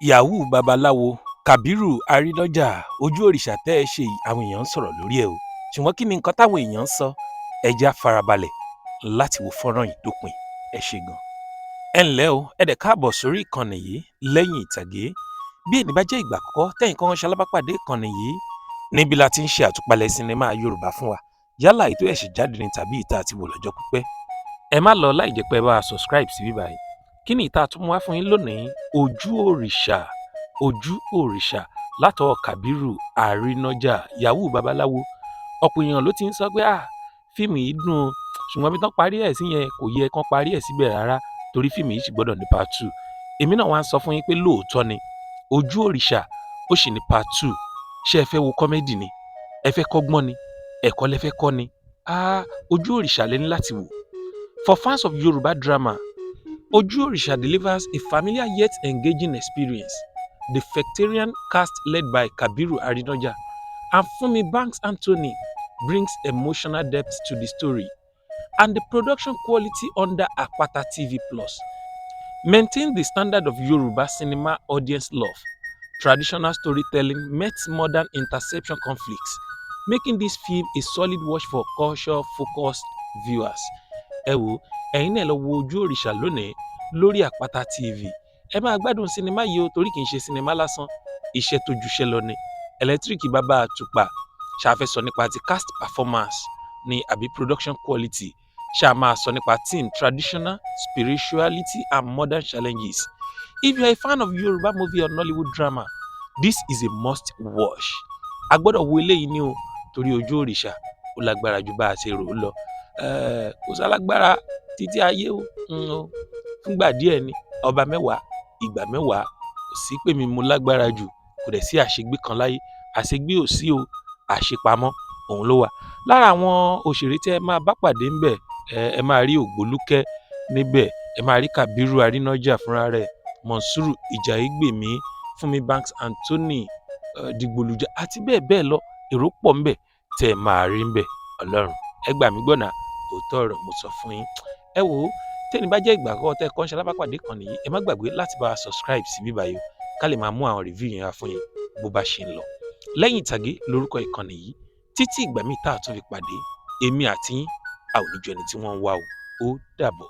yahoo babaláwo kábírù arínájà ojú òrìṣà tẹ́ ẹ ṣe yìí àwọn èèyàn ń sọ̀rọ̀ lórí ẹ̀ o ṣùgbọ́n kí ni nǹkan táwọn èèyàn ń sọ ẹ jẹ́ á farabalẹ̀ láti wo fọ́nrán yìí dópin ẹ ṣé gan. ẹ ǹlẹ́ o ẹ dẹ̀ káàbọ̀ sórí ìkànnì yìí lẹ́yìn ìtàgé bí ènì bá jẹ́ ìgbà àkọ́kọ́ tẹ́yìn kan ṣalábàpàdé ìkànnì yìí níbi la ti ń ṣe àtúpalẹ̀ sinimá yorùbá fún wa yálà ètò ẹ̀ṣẹ̀ jáde ní tàbí ìta àti wò lọ́jọ́ pípẹ́ ẹ má lọ láì jẹ́ pé ẹ bá wa subscribe sí bíbá yìí kí ni ìta tún mú wá fún yín lónìí ojú òrìṣà látọwọ́ kábírù arínájà yahoo babaláwo ọ̀pọ̀ èèyàn ló ti ń sọ pé fíìmù yìí dùn o ṣùgbọ́n bí tán parí ẹ̀ sí yẹn kò yẹ kán parí ẹ̀ síbẹ̀ rárá torí fíìmù yìí sì gbọ́dọ̀ ní part 2 èmi náà wá ń sọ fún yín pé lóòótọ́ ni ojú òrìṣà ó sì ní part 2 ṣé ẹ fẹ́ wo kọ́mẹ́dì ni ẹ fẹ́ kọ́gbọ́n ni ẹ̀kọ́ lẹ fẹ́ kọ́ ni ojú òrìṣà lẹ ní láti wò. For fans of Yoruba drama, Oju Orisha delivers a familiar yet engaging experience. The Factorian cast led by Kabiru Arinoja and Funmi Banks Anthony brings emotional depth to the story, and the production quality under Akpata TV Plus maintains the standard of Yoruba cinema audience love. Traditional storytelling meets modern interception conflicts, making this film a solid watch for culture-focused viewers. Ẹ wo ẹ̀yin náà lọ wo Ojú Òrìṣà lónìí lórí Àpáta TV ẹ máa gbádùn sinimá yìí o torí kì í ṣe sinimá lásán iṣẹ́ tó juṣẹ́ lọ ni ẹlẹ́tíríkì bàbá àtùpà ṣàfẹ́ sọ nípa ti cast performance ní àbí production quality ṣáà máa sọ nípa theme traditional spirituality and modern challenges. If you are a fan of Yoruba movie or Nollywood drama, this is a must watch. A gbọ́dọ̀ wo eléyìí ni o torí Ojú Òrìṣà ó lágbára ju bá a ṣe rò ó lọ kò sálágbára títí ayé o fúngbà díẹ̀ ni ọba mẹ́wàá ìgbà mẹ́wàá kò sí pé mi mo lágbára jù kò dẹ̀ sí àṣegbé kan láyé àṣegbé ò sí o àṣepamọ́ òun ló wà. Lára àwọn òṣèré tí ẹ máa bá pàdé ńbẹ̀ ẹ máa rí Ògbólúkẹ́ níbẹ̀ ẹ máa rí Kábírù Arínájà fúnra rẹ̀ Monsuru Ìjàyégbèmí Funmi Banks Anthony Dìgbòlùjà àti bẹ́ẹ̀ bẹ́ẹ̀ lọ èrò pọ̀ ńbẹ̀ tẹ́ ẹ máa rí ńbẹ̀ Ọlọ́run ẹ gbà mí gbọ́nà òótọ́ ọ̀rọ̀ mo sọ fún yín. Ẹ wò ó tẹ́ni bá jẹ́ ìgbà àkọ́kọ́ tẹ́ kọ́ ń ṣalábàpàdé kan nìyí ẹ má gbàgbé láti bá wa subscribe sí bíbá yìí ká lè máa mú àwọn review yẹn wá fún yín bó bá ṣe ń lọ. Lẹ́yìn ìtàgé lórúkọ ìkànnì yìí títí ìgbà míì tá a tún fi pàdé èmi àti yín a ò ní ju ẹni tí wọ́n ń wá o ó dàbọ̀.